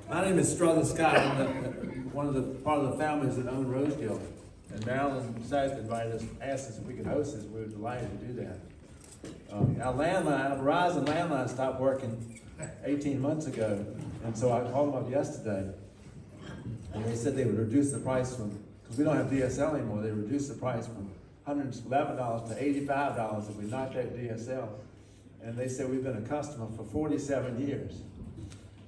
My name is Strother Scott. I'm one of the part of the families that own Rosegill. And Malone decided to invite us, asked us if we could host this. We were delighted to do that. Our Verizon landline stopped working 18 months ago, and so I called them up yesterday, and they said they would reduce the price because we don't have DSL anymore, they reduced the price from $111 to $85 if we knocked out DSL. And they said we've been a customer for 47 years.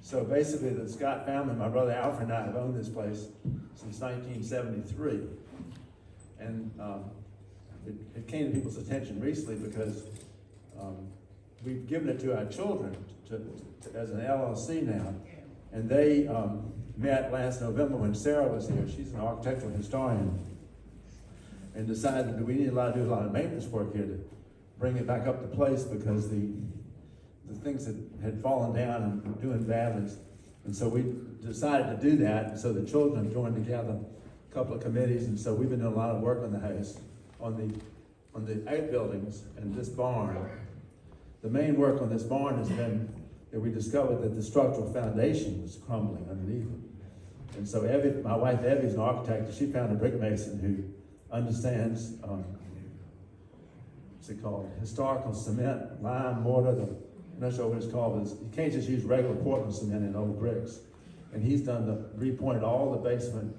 So basically the Scott family, my brother Alfred and I have owned this place since 1973. And it came to people's attention recently because we've given it to our children as an LLC now. And they met last November when Sarah was here. She's an architectural historian. And decided that we need to do a lot of maintenance work here to bring it back up to place because the things that had fallen down and were doing badly. And so we decided to do that. And so the children have joined together a couple of committees. And so we've been doing a lot of work on the house, on the outbuildings and this barn. The main work on this barn has been that we discovered that the structural foundation was crumbling underneath it. And so Evie, my wife Evie is an architect, and she found a brick mason who understands, what's it called, historical cement, lime, mortar, I'm not sure what it's called, but you can't just use regular Portland cement in old bricks. And he's repointed all the basement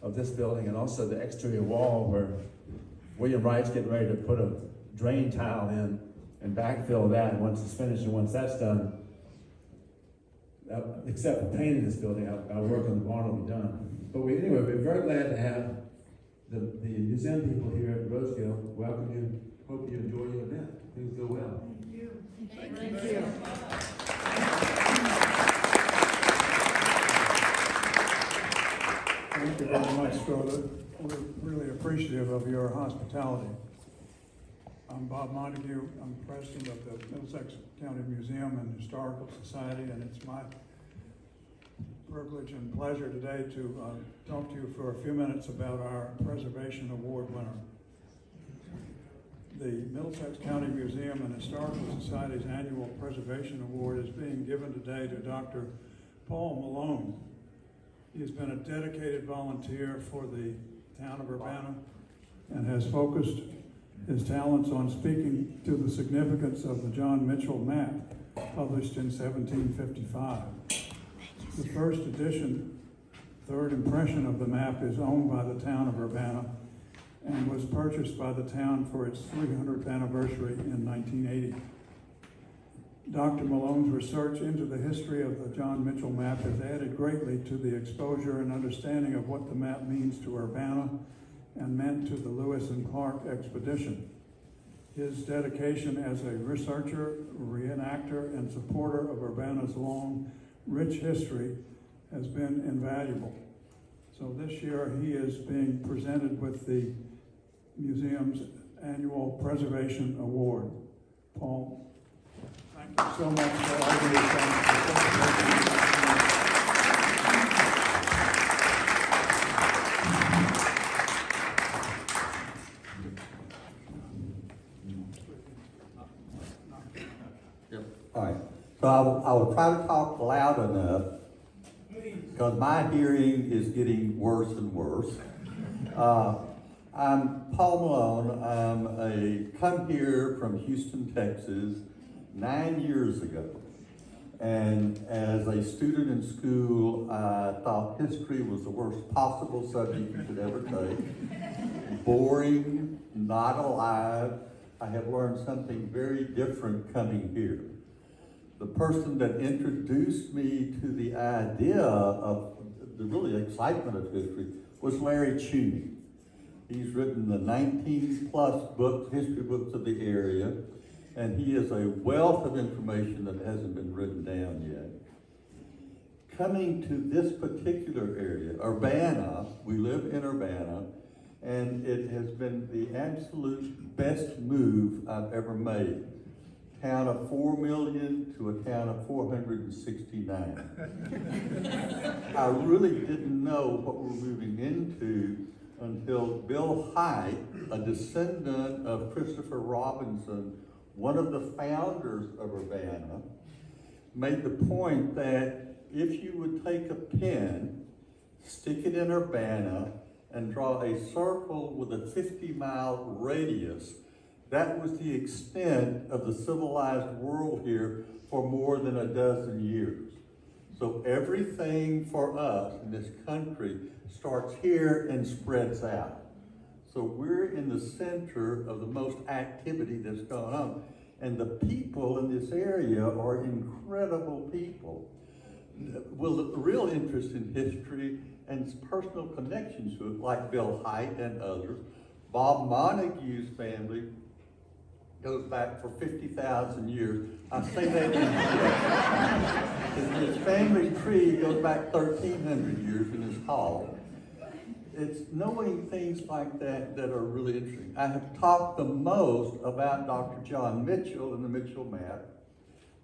of this building and also the exterior wall where William Wright's getting ready to put a drain tile in and backfill that. And once it's finished and once that's done, except for painting this building, our work on the barn will be done. But anyway, we're very glad to have the museum people here at Rosegill. Welcome you. Hope you enjoy your event. Things go well. Thank you. Thank you. Thank you very much, Strother. We're really appreciative of your hospitality. I'm Bob Montague. I'm president of the Middlesex County Museum and Historical Society, and it's my privilege and pleasure today to talk to you for a few minutes about our Preservation Award winner. The Middlesex County Museum and Historical Society's annual Preservation Award is being given today to Dr. Paul Malone. He has been a dedicated volunteer for the town of Urbana and has focused his talents on speaking to the significance of the John Mitchell map, published in 1755. The first edition, third impression of the map, is owned by the town of Urbana and was purchased by the town for its 300th anniversary in 1980. Dr. Malone's research into the history of the John Mitchell map has added greatly to the exposure and understanding of what the map means to Urbana and meant to the Lewis and Clark expedition. His dedication as a researcher, reenactor, and supporter of Urbana's long, rich history has been invaluable. So this year he is being presented with the museum's annual Preservation Award. Paul, thank you so much for all of your time. All right, so I will try to talk loud enough because my hearing is getting worse and worse. I'm Paul Malone. I come here from Houston, Texas 9 years ago. And as a student in school, I thought history was the worst possible subject you could ever take. Boring, not alive. I have learned something very different coming here. The person that introduced me to the idea of the really excitement of history was Larry Cheney. He's written the 19 plus books, history books of the area, and he is a wealth of information that hasn't been written down yet. Coming to this particular area, Urbana, we live in Urbana, and it has been the absolute best move I've ever made. Town of 4 million to a town of 469. I really didn't know what we're moving into until Bill Hite, a descendant of Christopher Robinson, one of the founders of Urbana, made the point that if you would take a pen, stick it in Urbana, and draw a circle with a 50-mile radius, that was the extent of the civilized world here for more than a dozen years. So everything for us in this country starts here and spreads out. So we're in the center of the most activity that's going on. And the people in this area are incredible people. Well, the real interest in history and personal connections to it, like Bill Hite and others. Bob Montague's family goes back for 50,000 years. I say that in jest. His family tree goes back 1,300 years in his hall. It's knowing things like that that are really interesting. I have talked the most about Dr. John Mitchell and the Mitchell map.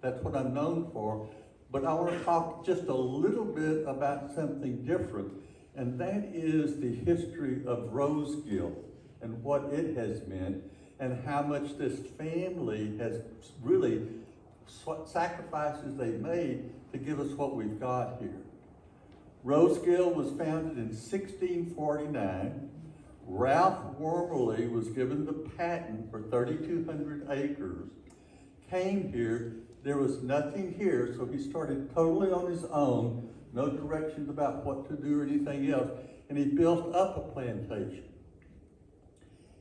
That's what I'm known for. But I want to talk just a little bit about something different, and that is the history of Rosegill and what it has meant, and how much this family has really, sacrifices they made to give us what we've got here. Rosegill was founded in 1649. Ralph Wormley was given the patent for 3,200 acres, came here. There was nothing here, so he started totally on his own, no directions about what to do or anything else, and he built up a plantation.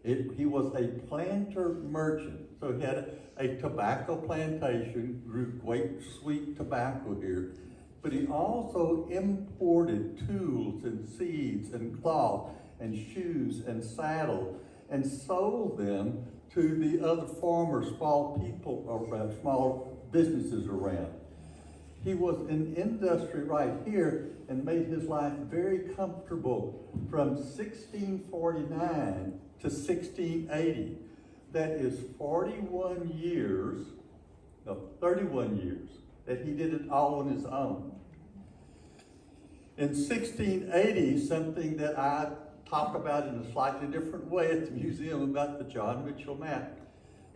He was a planter merchant, so he had a tobacco plantation, grew great sweet tobacco here, but he also imported tools and seeds and cloth and shoes and saddles and sold them to the other farmers, small people around, small businesses around. He was in industry right here and made his life very comfortable from 1649 to 1680. That is 31 years that he did it all on his own. In 1680, something that I talk about in a slightly different way at the museum about the John Mitchell map,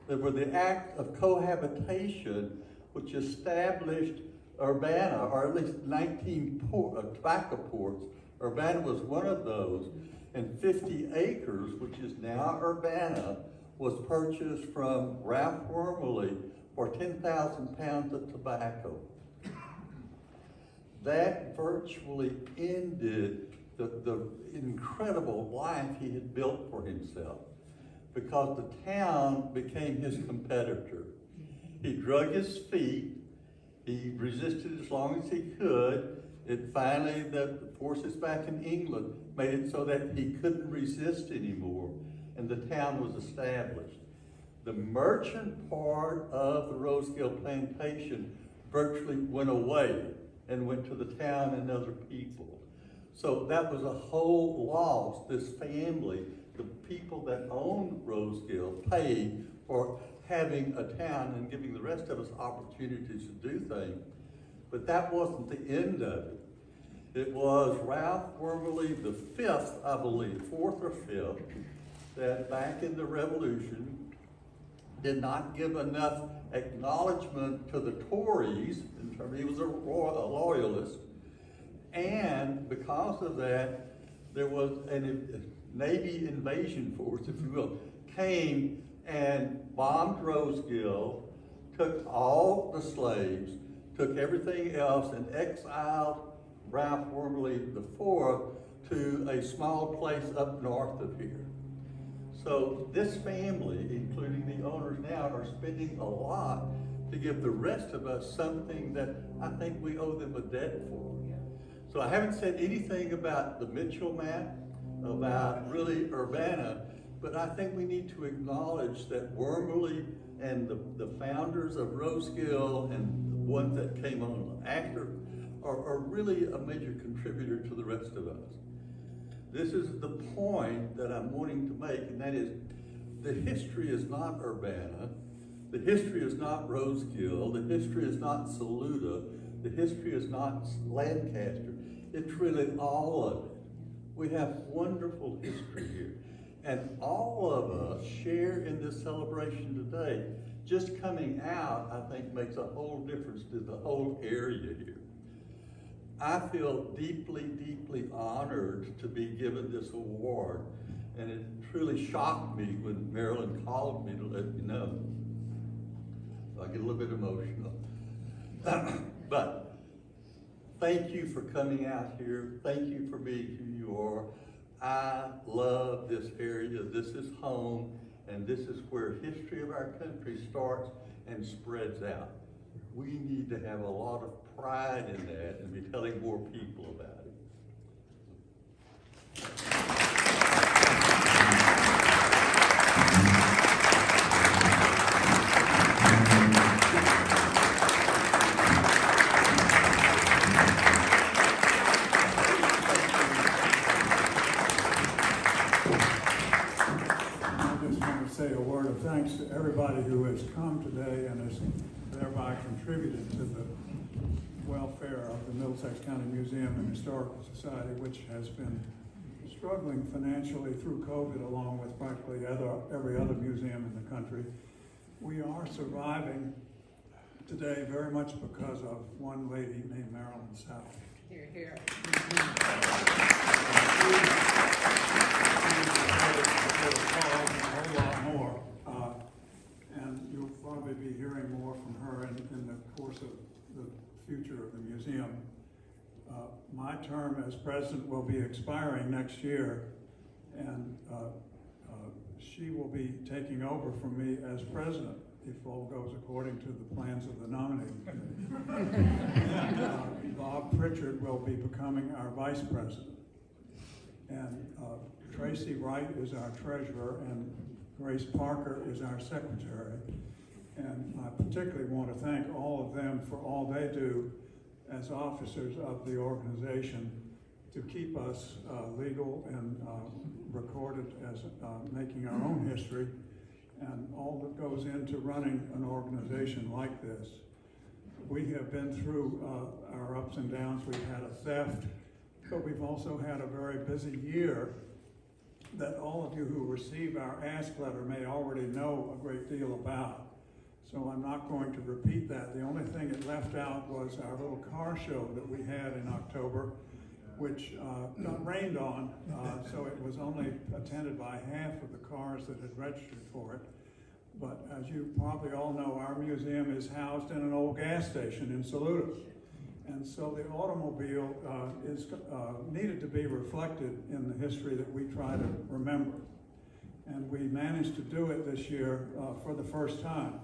there were the Act of Cohabitation, which established Urbana, or at least 19 tobacco ports. Urbana was one of those, and 50 acres, which is now Urbana, was purchased from Ralph Wormley for 10,000 pounds of tobacco. That virtually ended the incredible life he had built for himself, because the town became his competitor. He drug his feet. He resisted as long as he could. Finally, the forces back in England made it so that he couldn't resist anymore, and the town was established. The merchant part of the Rosegill plantation virtually went away and went to the town and other people. So that was a whole loss. This family, the people that owned Rosegill, paid for having a town and giving the rest of us opportunities to do things. But that wasn't the end of it. It was Ralph Wormley the fifth, I believe, fourth or fifth, that back in the Revolution did not give enough acknowledgement to the Tories, in terms he was a loyalist, and because of that, there was a Navy invasion force, if you will, came and bombed Rosegill, took all the slaves, took everything else, and exiled Ralph Wormley IV to a small place up north of here. So this family, including the owners now, are spending a lot to give the rest of us something that I think we owe them a debt for. So I haven't said anything about the Mitchell map, about really Urbana, but I think we need to acknowledge that Wormley and the founders of Rosegill and the ones that came on after are really a major contributor to the rest of us. This is the point that I'm wanting to make, and that is the history is not Urbana, the history is not Rosegill, the history is not Saluda, the history is not Lancaster. It's really all of it. We have wonderful history here. And all of us share in this celebration today. Just coming out, I think, makes a whole difference to the whole area here. I feel deeply, deeply honored to be given this award, and it truly shocked me when Marilyn called me to let me know. So I get a little bit emotional. But thank you for coming out here. Thank you for being who you are. I love this area. This is home, and this is where history of our country starts and spreads out. We need to have a lot of pride in that and be telling more people about it. Say a word of thanks to everybody who has come today and has thereby contributed to the welfare of the Middlesex County Museum and Historical Society, which has been struggling financially through COVID along with practically every other museum in the country. We are surviving today very much because of one lady named Marilyn South. Here, here. A whole lot more, and you'll probably be hearing more from her in the course of the future of the museum. My term as president will be expiring next year, and she will be taking over from me as president if all goes according to the plans of the nominating committee. Bob Pritchard will be becoming our vice president, and Tracy Wright is our treasurer, and Grace Parker is our secretary. And I particularly want to thank all of them for all they do as officers of the organization to keep us legal and recorded as making our own history and all that goes into running an organization like this. We have been through our ups and downs. We've had a theft, but we've also had a very busy year that all of you who receive our ask letter may already know a great deal about. So I'm not going to repeat that. The only thing it left out was our little car show that we had in October, which got rained on, so it was only attended by half of the cars that had registered for it. But as you probably all know, our museum is housed in an old gas station in Saluda. And so the automobile needed to be reflected in the history that we try to remember. And we managed to do it this year for the first time.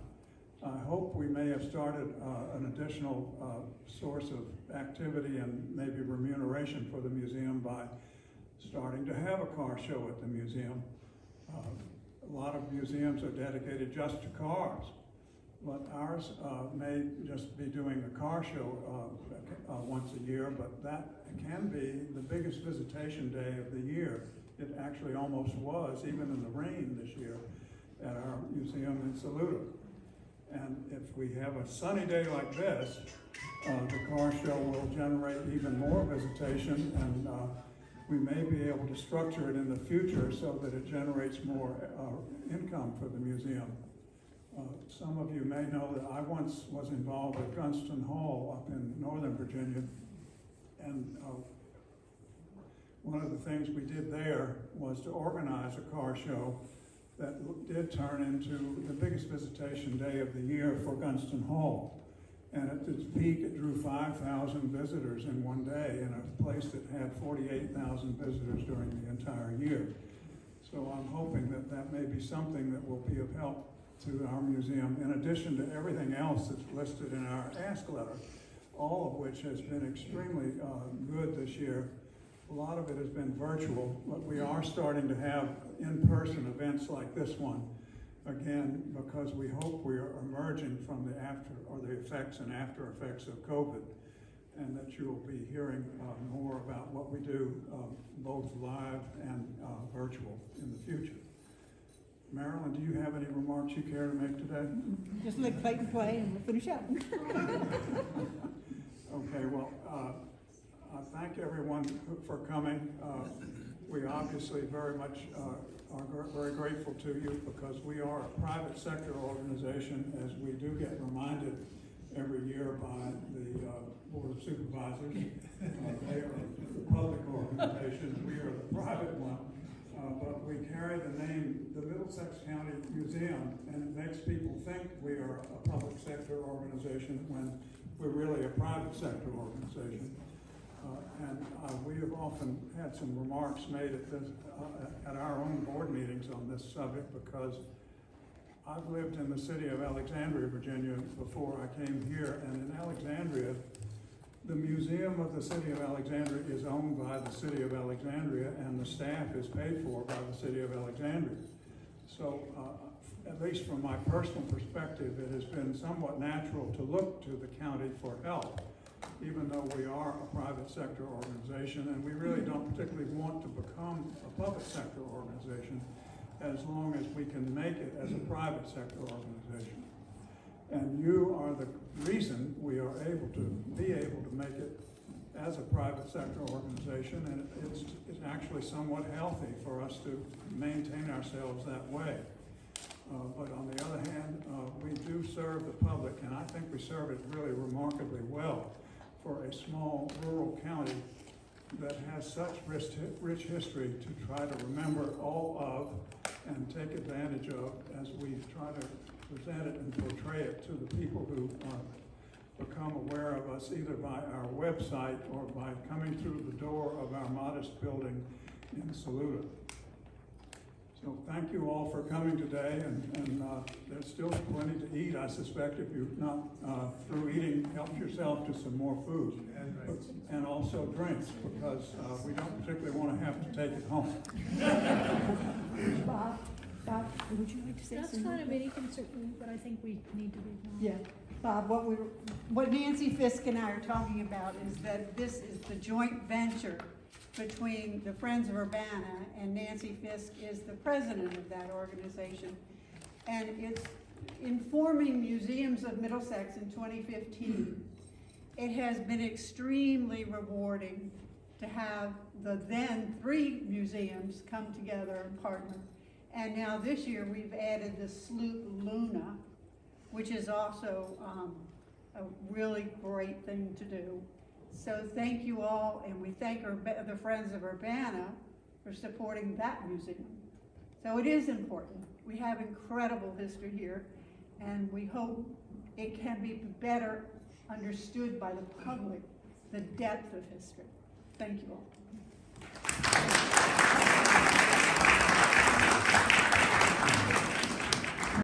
I hope we may have started an additional source of activity and maybe remuneration for the museum by starting to have a car show at the museum. A lot of museums are dedicated just to cars, but ours may just be doing a car show once a year, but that can be the biggest visitation day of the year. It actually almost was, even in the rain this year, at our museum in Saluda. And if we have a sunny day like this, the car show will generate even more visitation, and we may be able to structure it in the future so that it generates more income for the museum. Some of you may know that I once was involved with Gunston Hall up in Northern Virginia, and one of the things we did there was to organize a car show that did turn into the biggest visitation day of the year for Gunston Hall. And at its peak, it drew 5,000 visitors in one day in a place that had 48,000 visitors during the entire year. So I'm hoping that that may be something that will be of help to our museum, in addition to everything else that's listed in our ask letter, all of which has been extremely good this year. A lot of it has been virtual, but we are starting to have in-person events like this one, again, because we hope we are emerging from the effects and after effects of COVID, and that you'll be hearing more about what we do, both live and virtual in the future. Marilyn, do you have any remarks you care to make today? Just let Clayton play and we'll finish up. Okay, well, I thank everyone for coming. We obviously very much are very grateful to you because we are a private sector organization, as we do get reminded every year by the Board of Supervisors. They are a public organization, we are the private one. But we carry the name, the Middlesex County Museum, and it makes people think we are a public sector organization when we're really a private sector organization. We have often had some remarks made at our own board meetings on this subject, because I've lived in the city of Alexandria, Virginia before I came here, and in Alexandria, the Museum of the City of Alexandria is owned by the City of Alexandria, and the staff is paid for by the City of Alexandria. So, at least from my personal perspective, it has been somewhat natural to look to the county for help, even though we are a private sector organization, and we really don't particularly want to become a public sector organization as long as we can make it as a private sector organization. And you are the reason we are able to make it as a private sector organization, and it's actually somewhat healthy for us to maintain ourselves that way. But on the other hand, we do serve the public, and I think we serve it really remarkably well for a small rural county that has such rich history to try to remember all of and take advantage of as we try to present it and portray it to the people who become aware of us either by our website or by coming through the door of our modest building in Saluda. So thank you all for coming today, and there's still plenty to eat, I suspect, if you've not, through eating, helped yourself to some more food. And also drinks, because we don't particularly want to have to take it home. Bob, would you like to say That's something? kind of inconsiderate, but I think we need to be. Yeah, Bob, what Nancy Fisk and I are talking about is that this is the joint venture between the Friends of Urbana, and Nancy Fisk is the president of that organization. And it's informing museums of Middlesex in 2015. It has been extremely rewarding to have the then 3 museums come together and partner. And now this year we've added the Sloop Luna, which is also a really great thing to do. So thank you all, and we thank the Friends of Urbana for supporting that museum. So it is important. We have incredible history here, and we hope it can be better understood by the public, the depth of history. Thank you all.